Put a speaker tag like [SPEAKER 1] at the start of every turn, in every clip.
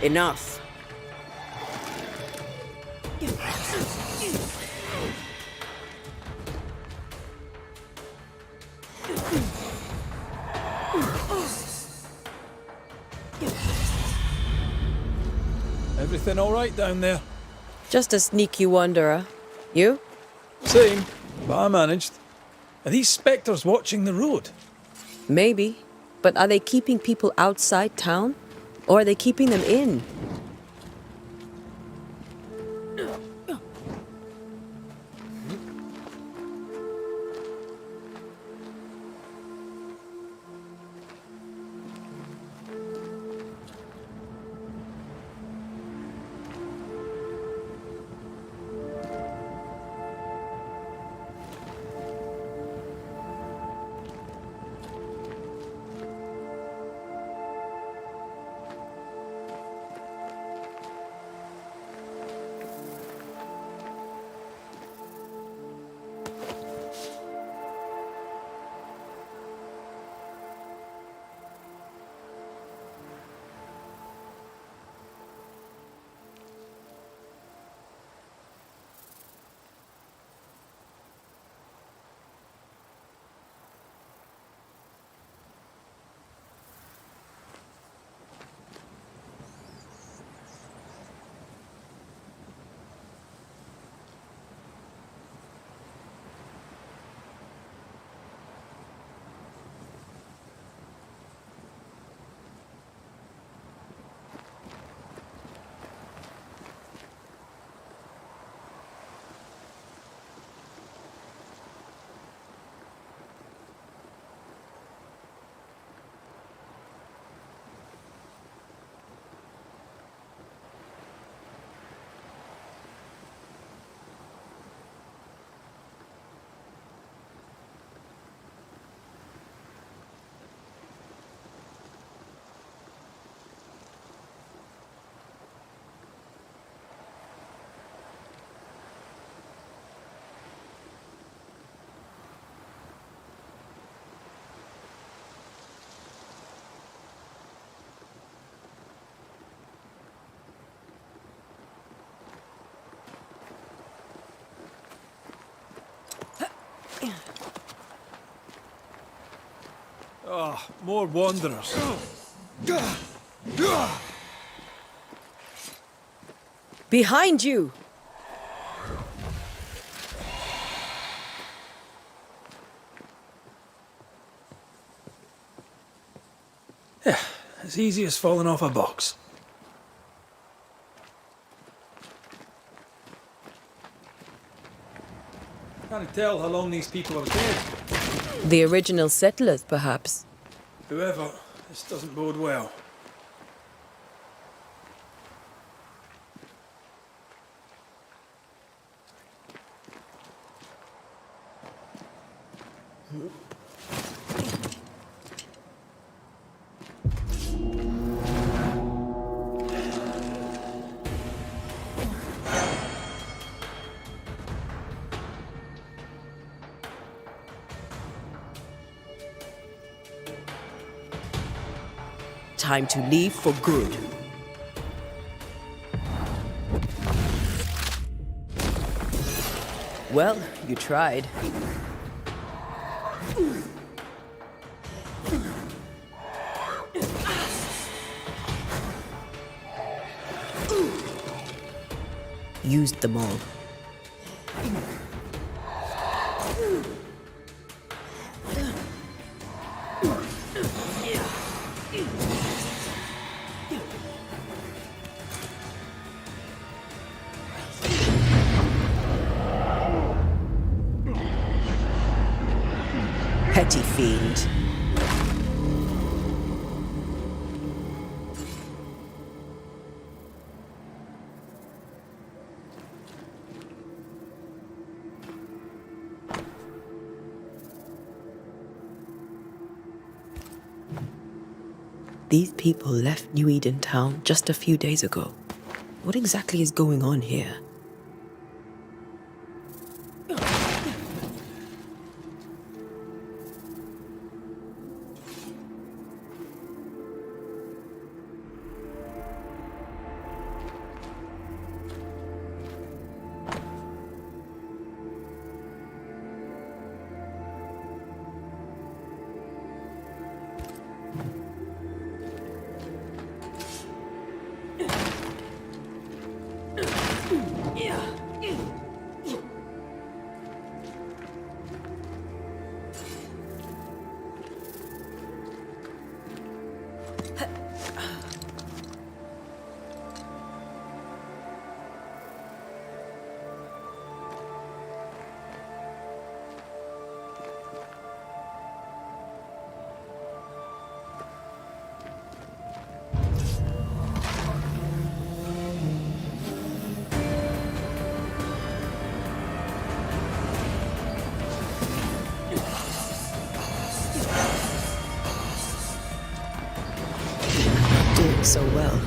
[SPEAKER 1] Enough.
[SPEAKER 2] Everything all right down there?
[SPEAKER 1] Just a sneaky wanderer. You?
[SPEAKER 2] Same, but I managed. Are these spectres watching the road?
[SPEAKER 1] Maybe. But are they keeping people outside town? Or are they keeping them in?
[SPEAKER 2] Ah, more wanderers.
[SPEAKER 1] Behind you!
[SPEAKER 2] Yeah, as easy as falling off a box. Can't tell how long these people are dead.
[SPEAKER 1] The original settlers, perhaps.
[SPEAKER 2] Whoever, this doesn't bode well.
[SPEAKER 1] Time to leave for good. Well, you tried. used them all. Petty fiend. These people left New Eden Town just a few days ago. What exactly is going on here? Doing so well.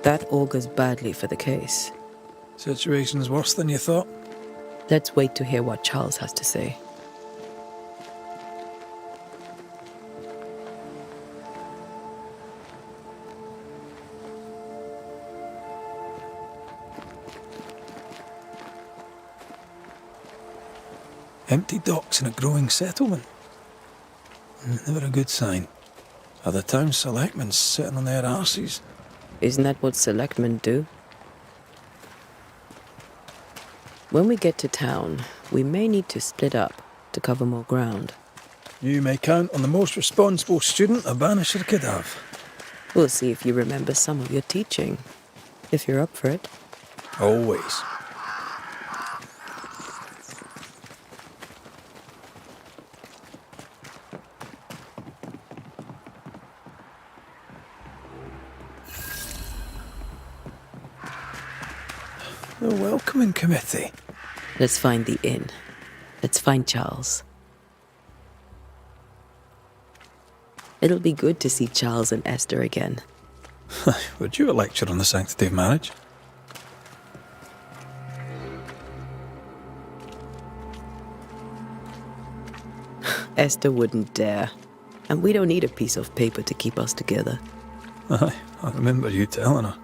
[SPEAKER 1] That augurs badly for the case.
[SPEAKER 2] Situation's worse than you thought.
[SPEAKER 1] Let's wait to hear what Charles has to say.
[SPEAKER 2] Empty docks in a growing settlement. Never a good sign. Are the town selectmen sitting on their arses?
[SPEAKER 1] Isn't that what selectmen do? When we get to town, we may need to split up to cover more ground.
[SPEAKER 2] You may count on the most responsible student a Banisher could have.
[SPEAKER 1] We'll see if you remember some of your teaching, if you're up for it.
[SPEAKER 2] Always. The welcoming committee.
[SPEAKER 1] Let's find the inn. Let's find Charles. It'll be good to see Charles and Esther again.
[SPEAKER 2] Would you a lecture on the sanctity of marriage?
[SPEAKER 1] Esther wouldn't dare. And we don't need a piece of paper to keep us together.
[SPEAKER 2] Aye, I remember you telling her.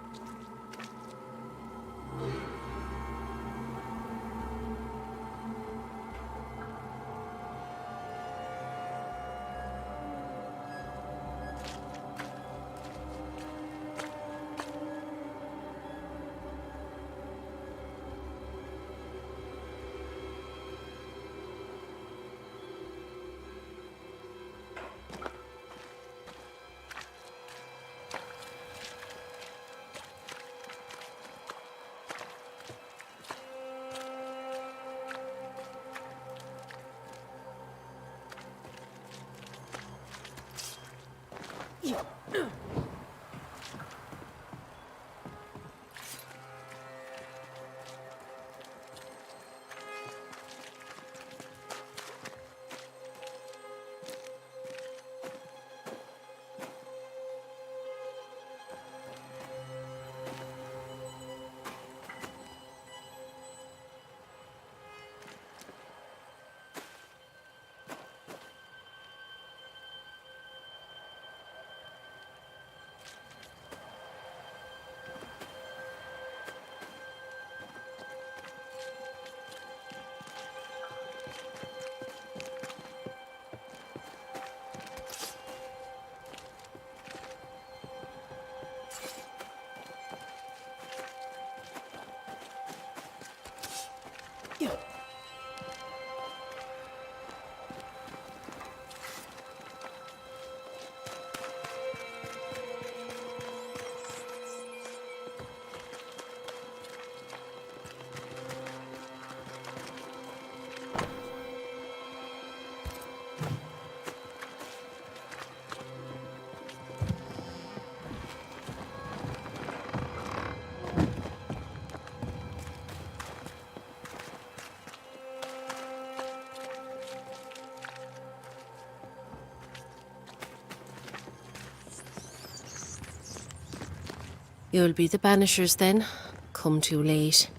[SPEAKER 3] You'll be the Banishers then. Come too late.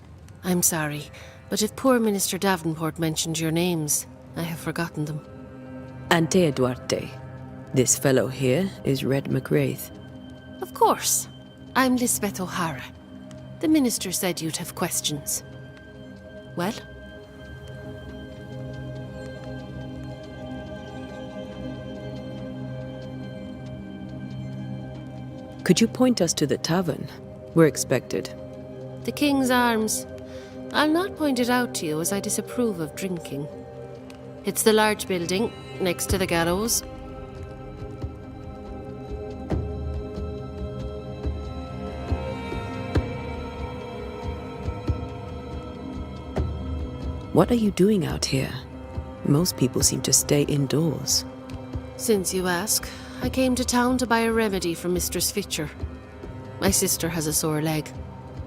[SPEAKER 3] I'm sorry, but if poor Minister Davenport mentioned your names, I have forgotten them.
[SPEAKER 1] Antea Duarte. This fellow here is Red McRaith.
[SPEAKER 3] Of course. I'm Lisbeth O'Hara. The minister said you'd have questions. Well?
[SPEAKER 1] Could you point us to the tavern? We're expected.
[SPEAKER 3] The King's Arms. I'll not point it out to you as I disapprove of drinking. It's the large building, next to the gallows.
[SPEAKER 1] What are you doing out here? Most people seem to stay indoors.
[SPEAKER 3] Since you ask, I came to town to buy a remedy from Mistress Fitcher. My sister has a sore leg.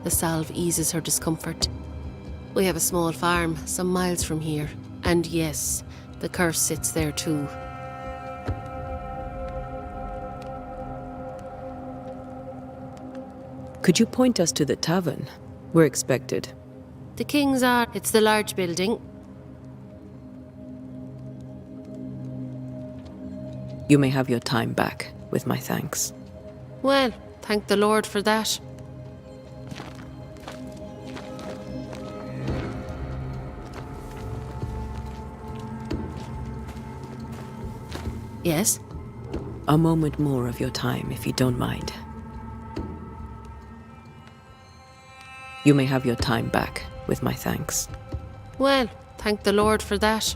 [SPEAKER 3] The salve eases her discomfort. We have a small farm some miles from here. And yes, the curse sits there too.
[SPEAKER 1] Could you point us to the tavern? We're expected.
[SPEAKER 3] The King's Arms. It's the large building.
[SPEAKER 1] You may have your time back, with my thanks.
[SPEAKER 3] Well, thank the Lord for that. Yes?
[SPEAKER 1] A moment more of your time, if you don't mind. You may have your time back, with my thanks.
[SPEAKER 3] Well, thank the Lord for that.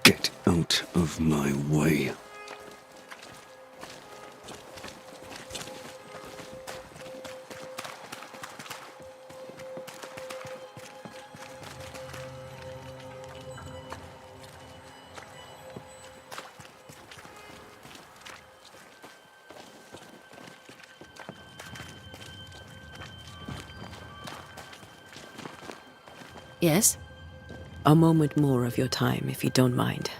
[SPEAKER 4] Get out of my way.
[SPEAKER 3] Yes?
[SPEAKER 1] A moment more of your time, if you don't mind.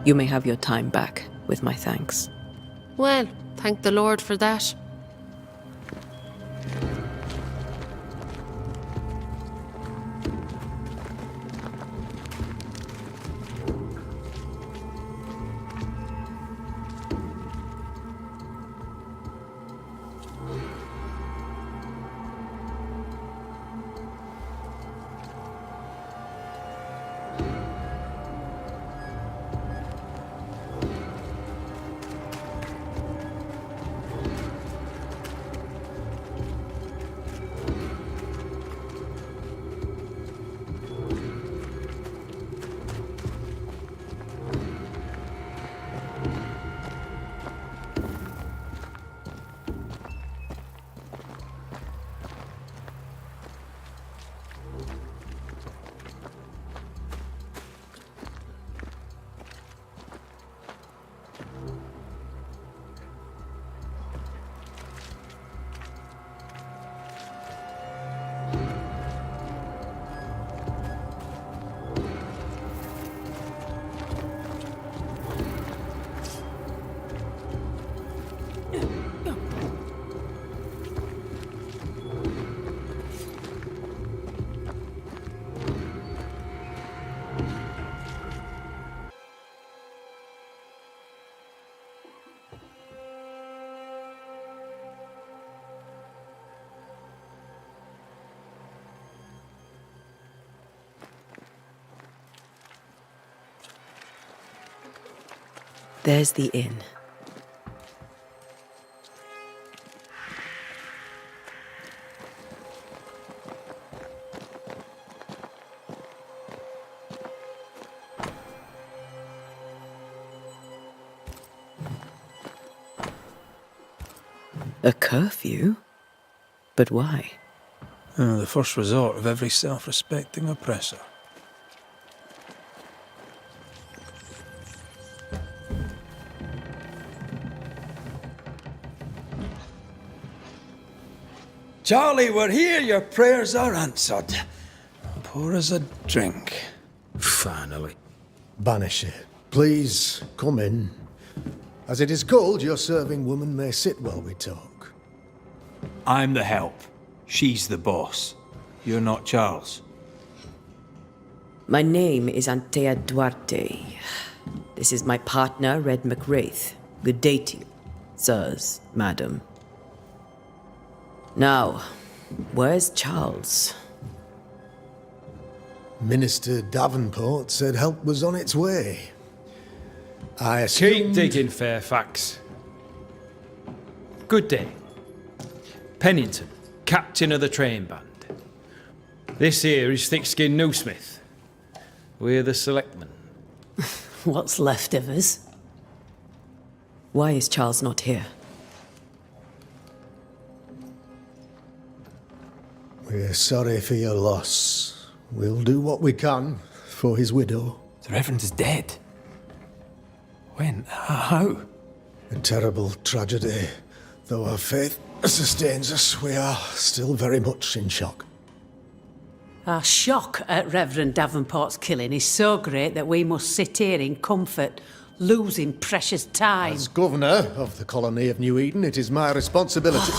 [SPEAKER 1] You may have your time back, with my thanks.
[SPEAKER 3] Well, thank the Lord for that.
[SPEAKER 1] There's the inn. A curfew? But why?
[SPEAKER 2] The first resort of every self-respecting oppressor. Charlie, we're here. Your prayers are answered. Pour us a drink.
[SPEAKER 5] Finally.
[SPEAKER 6] Banisher, please come in. As it is cold, your serving woman may sit while we talk.
[SPEAKER 2] I'm the help. She's the boss. You're not Charles.
[SPEAKER 1] My name is Antea Duarte. This is my partner, Red Raith. Good day to you, sirs, madam. Now, where's Charles?
[SPEAKER 6] Minister Davenport said help was on its way. I assumed...
[SPEAKER 5] Keep digging, Fairfax. Good day. Pennington, captain of the train band. This here is thick-skinned Newsmith. We're the selectmen.
[SPEAKER 1] What's left of us? Why is Charles not here?
[SPEAKER 6] We're sorry for your loss. We'll do what we can for his widow.
[SPEAKER 2] The Reverend is dead. When? How?
[SPEAKER 6] A terrible tragedy. Though our faith sustains us, we are still very much in shock.
[SPEAKER 7] Our shock at Reverend Davenport's killing is so great that we must sit here in comfort, losing precious time.
[SPEAKER 6] As governor of the colony of New Eden, it is my responsibility...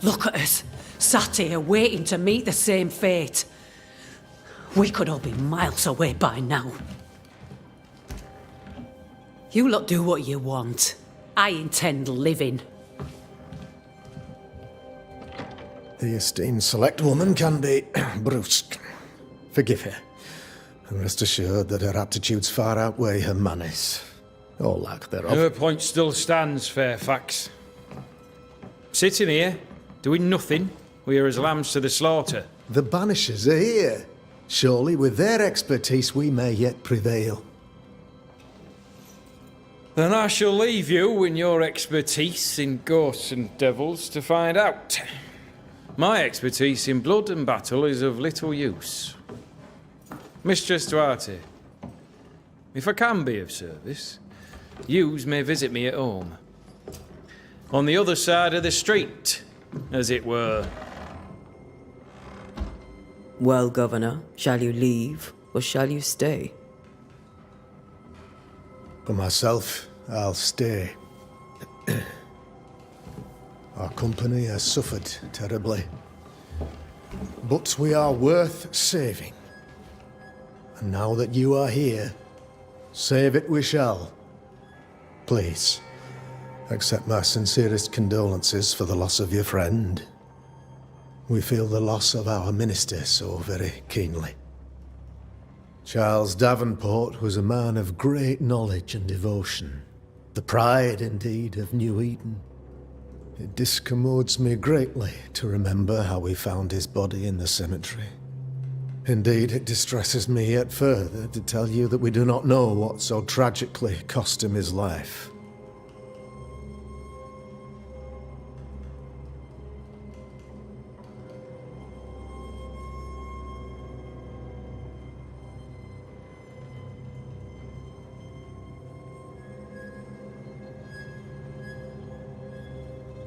[SPEAKER 7] Look at us, sat here waiting to meet the same fate. We could all be miles away by now. You lot do what you want. I intend living.
[SPEAKER 6] The esteemed select woman can be brusque. Forgive her, and rest assured that her aptitudes far outweigh her manners, or lack thereof.
[SPEAKER 5] Her point still stands, Fairfax. Sitting here, doing nothing, we are as lambs to the slaughter.
[SPEAKER 6] The Banishers are here. Surely with their expertise we may yet prevail.
[SPEAKER 5] Then I shall leave you in your expertise in ghosts and devils to find out. My expertise in blood and battle is of little use. Mistress Duarte, if I can be of service, yous may visit me at home. On the other side of the street, as it were.
[SPEAKER 1] Well, Governor, shall you leave or shall you stay?
[SPEAKER 6] For myself, I'll stay. Our company has suffered terribly. But we are worth saving. And now that you are here, save it we shall. Please, accept my sincerest condolences for the loss of your friend. We feel the loss of our minister so very keenly. Charles Davenport was a man of great knowledge and devotion. The pride, indeed, of New Eden. It discommodes me greatly to remember how we found his body in the cemetery. Indeed, it distresses me yet further to tell you that we do not know what so tragically cost him his life.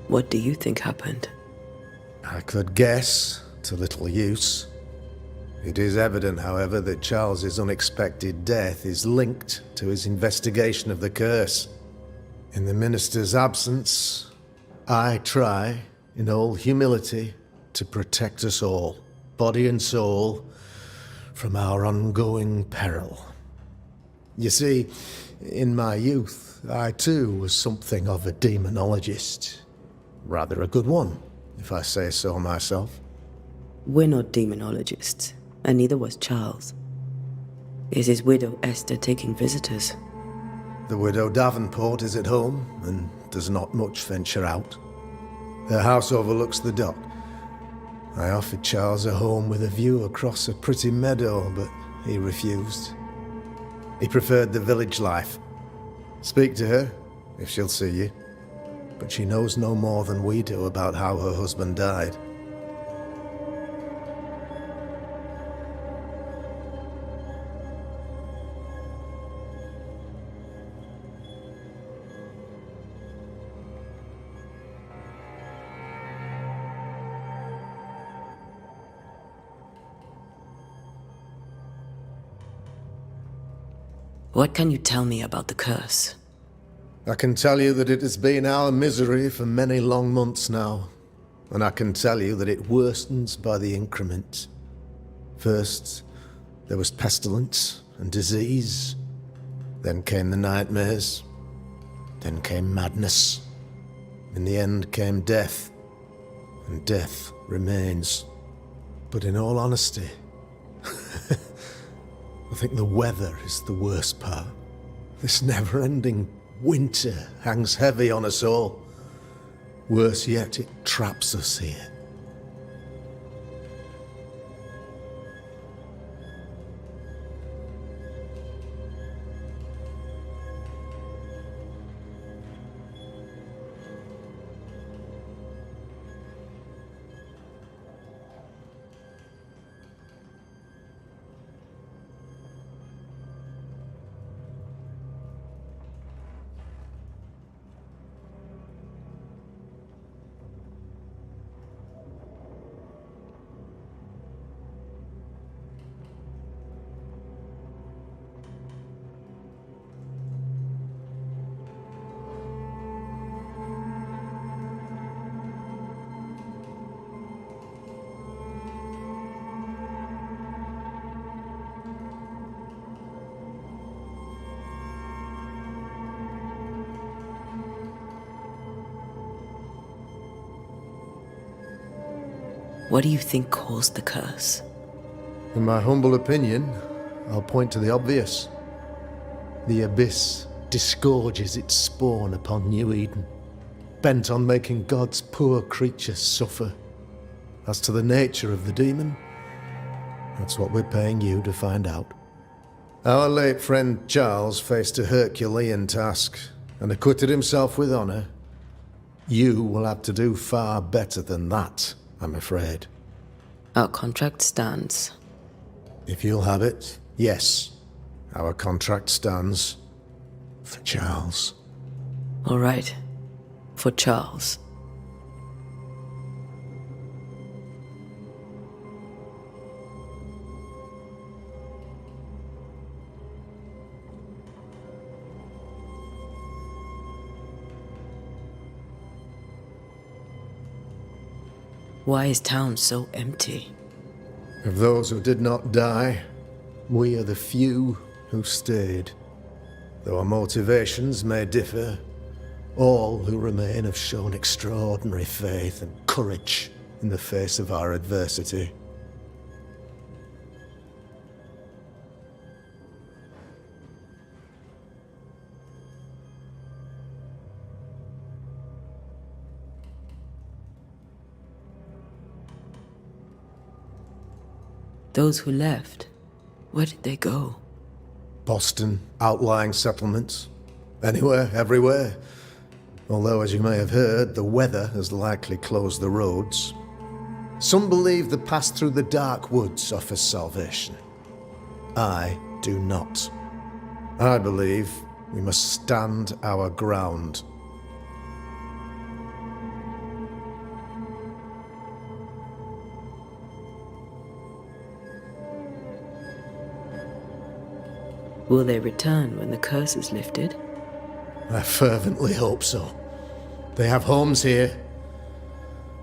[SPEAKER 1] What do you think happened?
[SPEAKER 6] I could guess, to little use. It is evident, however, that Charles's unexpected death is linked to his investigation of the curse. In the minister's absence, I try, in all humility, to protect us all, body and soul, from our ongoing peril. You see, in my youth, I too was something of a demonologist. Rather a good one, if I say so myself.
[SPEAKER 1] We're not demonologists, and neither was Charles. Is his widow Esther taking visitors?
[SPEAKER 6] The widow Davenport is at home and does not much venture out. Her house overlooks the dock. I offered Charles a home with a view across a pretty meadow, but he refused. He preferred the village life. Speak to her, if she'll see you. But she knows no more than we do about how her husband died.
[SPEAKER 1] What can you tell me about the curse?
[SPEAKER 6] I can tell you that it has been our misery for many long months now, and I can tell you that it worstens by the increment. First, there was pestilence and disease. Then came the nightmares. Then came madness. In the end came death, and death remains. But in all honesty, I think the weather is the worst part. This never-ending winter hangs heavy on us all. Worse yet, it traps us here.
[SPEAKER 1] What do you think caused the curse?
[SPEAKER 6] In my humble opinion, I'll point to the obvious. The abyss disgorges its spawn upon New Eden, bent on making God's poor creatures suffer. As to the nature of the demon, that's what we're paying you to find out. Our late friend Charles faced a Herculean task and acquitted himself with honor. You will have to do far better than that, I'm afraid.
[SPEAKER 1] Our contract stands.
[SPEAKER 6] If you'll have it, yes. Our contract stands for Charles.
[SPEAKER 1] All right. For Charles. Why is town so empty?
[SPEAKER 6] Of those who did not die, we are the few who stayed. Though our motivations may differ, all who remain have shown extraordinary faith and courage in the face of our adversity.
[SPEAKER 1] Those who left, where did they go?
[SPEAKER 6] Boston, outlying settlements. Anywhere, everywhere. Although, as you may have heard, the weather has likely closed the roads. Some believe the path through the dark woods offers salvation. I do not. I believe we must stand our ground.
[SPEAKER 1] Will they return when the curse is lifted?
[SPEAKER 6] I fervently hope so. They have homes here.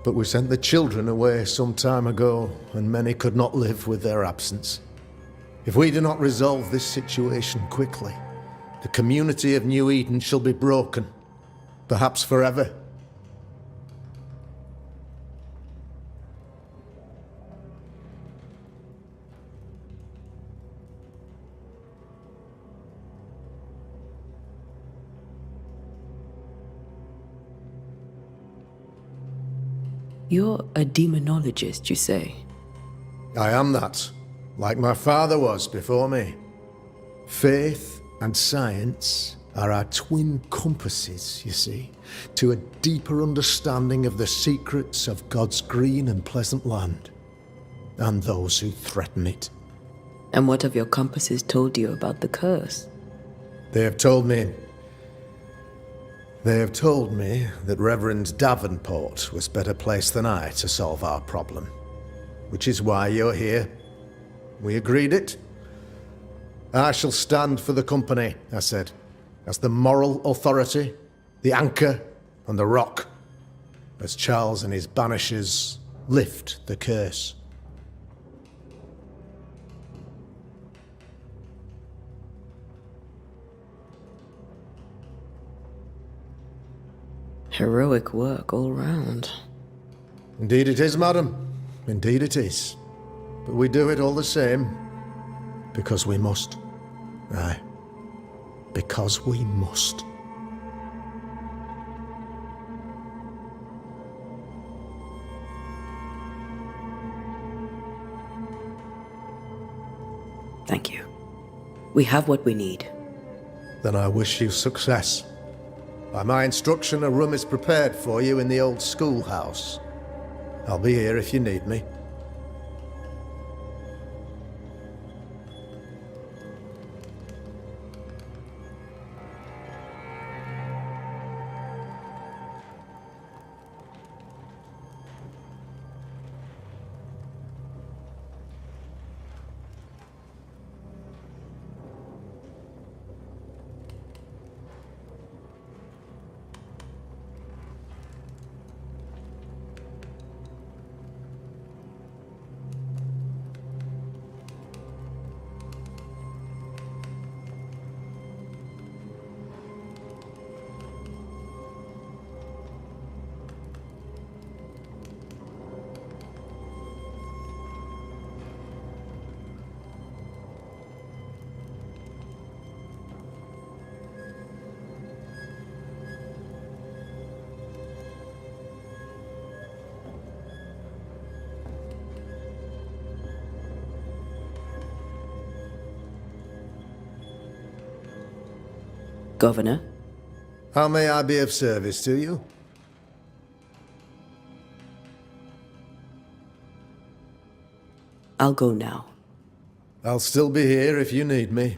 [SPEAKER 6] But we sent the children away some time ago, and many could not live with their absence. If we do not resolve this situation quickly, the community of New Eden shall be broken, perhaps forever.
[SPEAKER 1] You're a demonologist, you say?
[SPEAKER 6] I am that, like my father was before me. Faith and science are our twin compasses, you see, to a deeper understanding of the secrets of God's green and pleasant land, and those who threaten it.
[SPEAKER 1] And what have your compasses told you about the curse?
[SPEAKER 6] They have told me that Reverend Davenport was better placed than I to solve our problem. Which is why you're here. We agreed it. I shall stand for the company, I said, as the moral authority, the anchor, and the rock, as Charles and his Banishers lift the curse.
[SPEAKER 1] Heroic work all round.
[SPEAKER 6] Indeed it is, madam. Indeed it is. But we do it all the same. Because we must. Aye. Because we must.
[SPEAKER 1] Thank you. We have what we need.
[SPEAKER 6] Then I wish you success. By my instruction, a room is prepared for you in the old schoolhouse. I'll be here if you need me.
[SPEAKER 1] Governor?
[SPEAKER 6] How may I be of service to you?
[SPEAKER 1] I'll go now.
[SPEAKER 6] I'll still be here if you need me.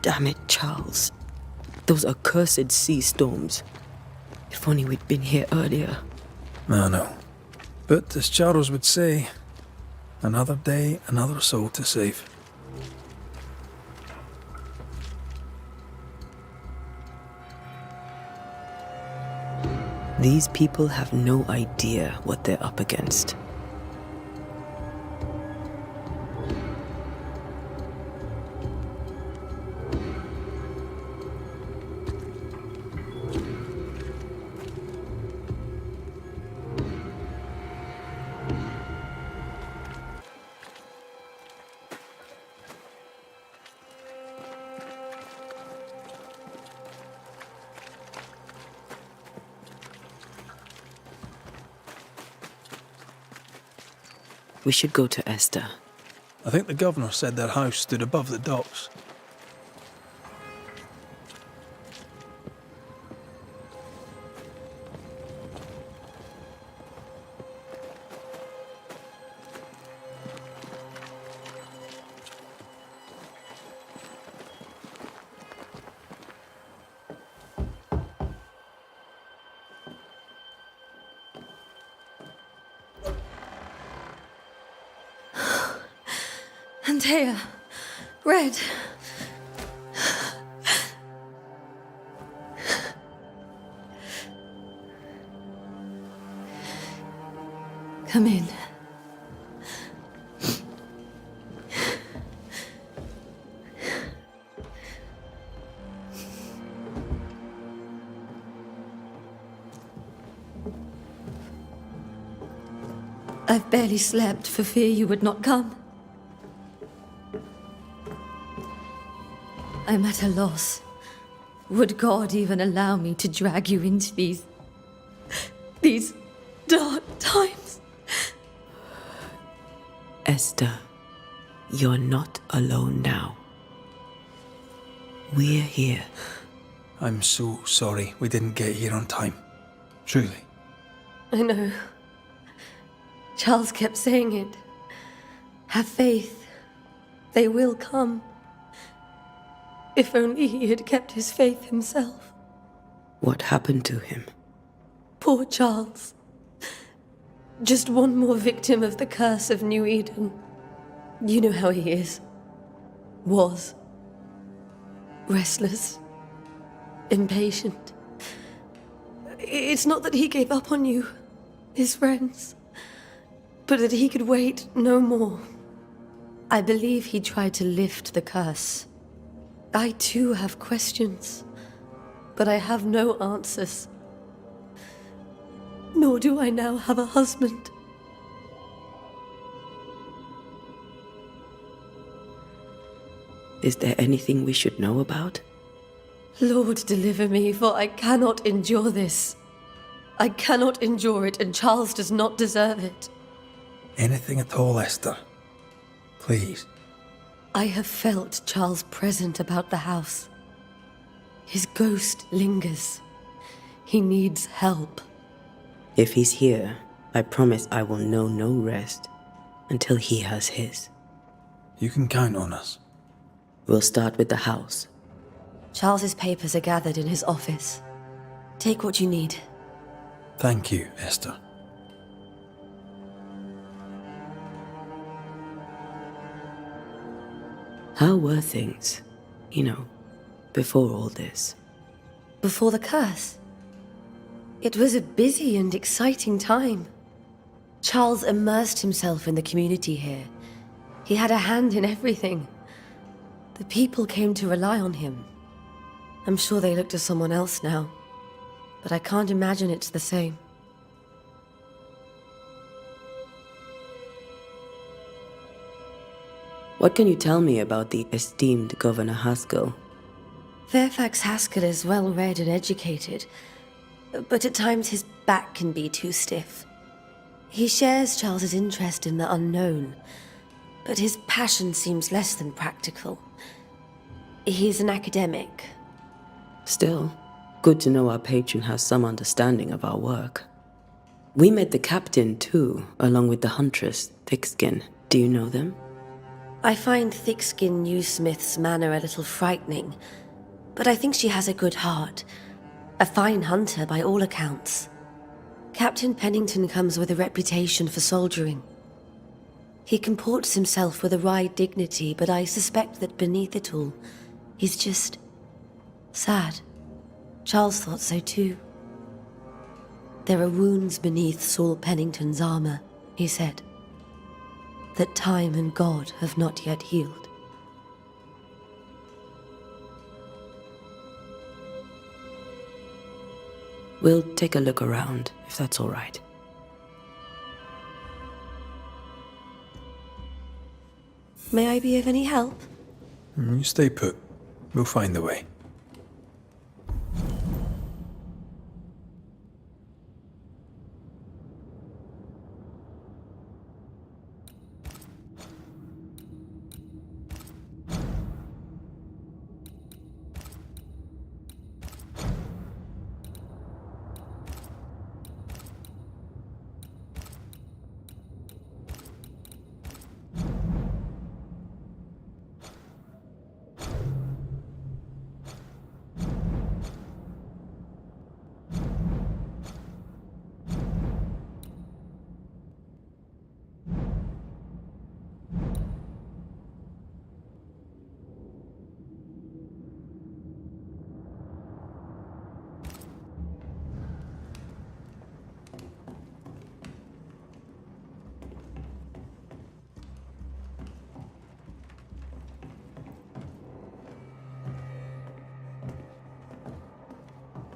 [SPEAKER 1] Damn it, Charles. Those accursed sea storms. If only we'd been here earlier.
[SPEAKER 2] I know. But as Charles would say, another day, another soul to save.
[SPEAKER 1] These people have no idea what they're up against. We should go to Esther.
[SPEAKER 2] I think the governor said their house stood above the docks.
[SPEAKER 8] Antea, Red. Come in. I've barely slept for fear you would not come. I'm at a loss. Would God even allow me to drag you into these dark times?
[SPEAKER 1] Esther, you're not alone now. We're here.
[SPEAKER 2] I'm so sorry we didn't get here on time. Truly.
[SPEAKER 8] I know. Charles kept saying it. Have faith. They will come. If only he had kept his faith himself.
[SPEAKER 1] What happened to him?
[SPEAKER 8] Poor Charles. Just one more victim of the curse of New Eden. You know how he is. Was. Restless. Impatient. It's not that he gave up on you, his friends, but that he could wait no more. I believe he tried to lift the curse. I too have questions, but I have no answers. Nor do I now have a husband.
[SPEAKER 1] Is there anything we should know about?
[SPEAKER 8] Lord, deliver me, for I cannot endure this. I cannot endure it, and Charles does not deserve it.
[SPEAKER 2] Anything at all, Esther. Please.
[SPEAKER 8] I have felt Charles present about the house. His ghost lingers. He needs help.
[SPEAKER 1] If he's here, I promise I will know no rest until he has his.
[SPEAKER 2] You can count on us.
[SPEAKER 1] We'll start with the house.
[SPEAKER 8] Charles's papers are gathered in his office. Take what you need.
[SPEAKER 2] Thank you, Esther.
[SPEAKER 1] How were things, before all this?
[SPEAKER 8] Before the curse? It was a busy and exciting time. Charles immersed himself in the community here. He had a hand in everything. The people came to rely on him. I'm sure they look to someone else now, but I can't imagine it's the same.
[SPEAKER 1] What can you tell me about the esteemed Governor Haskell?
[SPEAKER 8] Fairfax Haskell is well read and educated, but at times his back can be too stiff. He shares Charles's interest in the unknown, but his passion seems less than practical. He's an academic.
[SPEAKER 1] Still, good to know our patron has some understanding of our work. We met the captain too, along with the huntress, Thickskin. Do you know them?
[SPEAKER 8] I find Thickskin Newsmith's manner a little frightening, but I think she has a good heart. A fine hunter by all accounts. Captain Pennington comes with a reputation for soldiering. He comports himself with a wry dignity, but I suspect that beneath it all, he's just sad. Charles thought so too. There are wounds beneath Saul Pennington's armor, he said, that time and God have not yet healed.
[SPEAKER 1] We'll take a look around, if that's all right.
[SPEAKER 8] May I be of any help?
[SPEAKER 2] You stay put. We'll find a way.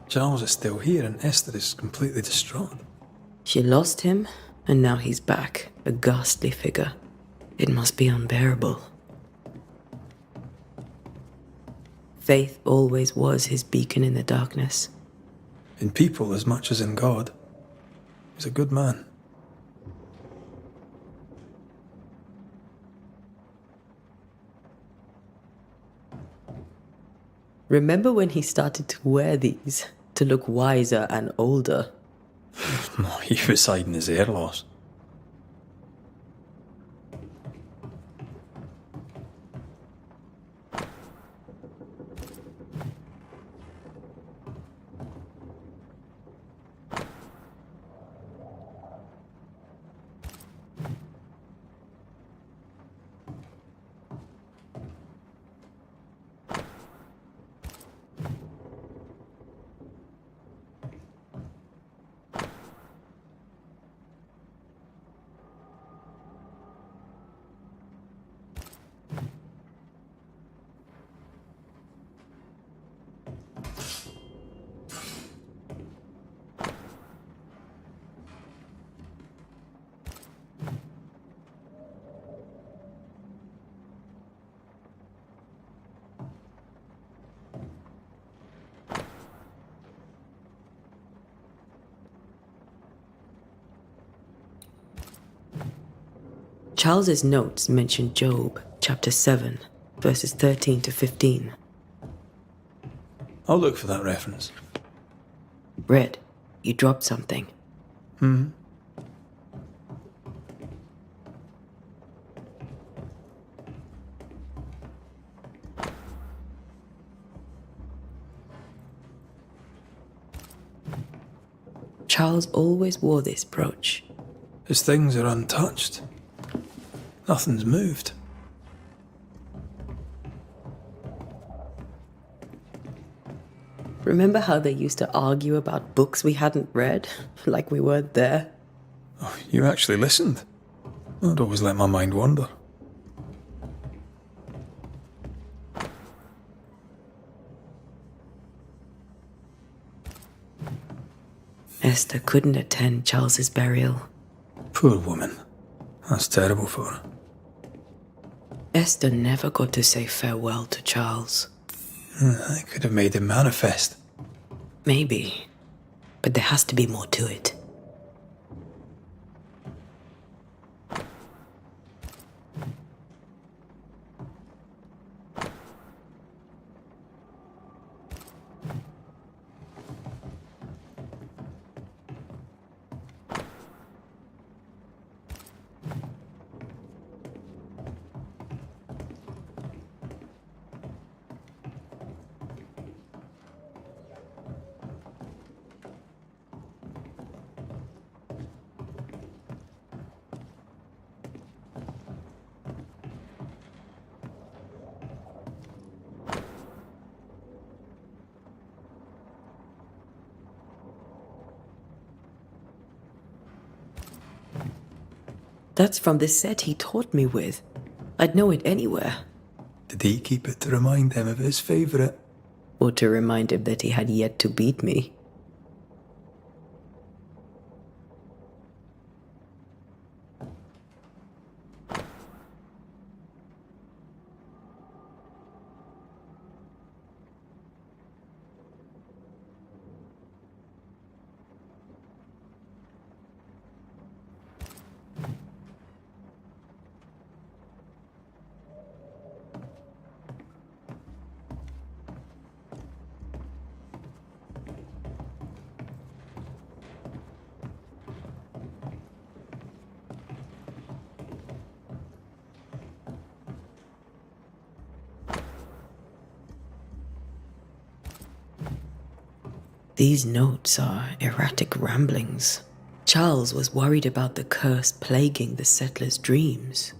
[SPEAKER 2] Charles is still here and Esther is completely distraught.
[SPEAKER 1] She lost him, and now he's back, a ghastly figure. It must be unbearable. Faith always was his beacon in the darkness.
[SPEAKER 2] In people as much as in God. He's a good man.
[SPEAKER 1] Remember when he started to wear these to look wiser and older?
[SPEAKER 2] He was hiding his hair loss.
[SPEAKER 1] Charles's notes mention Job, chapter 7, verses 13 to 15.
[SPEAKER 2] I'll look for that reference.
[SPEAKER 1] Red, you dropped something. Charles always wore this brooch.
[SPEAKER 2] His things are untouched. Nothing's moved.
[SPEAKER 1] Remember how they used to argue about books we hadn't read? Like we weren't there?
[SPEAKER 2] Oh, you actually listened? I'd always let my mind wander.
[SPEAKER 1] Esther couldn't attend Charles's burial.
[SPEAKER 2] Poor woman. That's terrible for her.
[SPEAKER 1] Esther never got to say farewell to Charles.
[SPEAKER 2] I could have made him manifest.
[SPEAKER 1] Maybe, but there has to be more to it. That's from the set he taught me with. I'd know it anywhere.
[SPEAKER 2] Did he keep it to remind him of his favourite?
[SPEAKER 1] Or to remind him that he had yet to beat me. These notes are erratic ramblings. Charles was worried about the curse plaguing the settlers' dreams.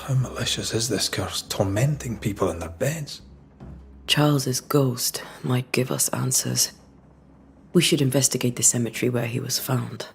[SPEAKER 2] How malicious is this curse, tormenting people in their beds?
[SPEAKER 1] Charles's ghost might give us answers. We should investigate the cemetery where he was found.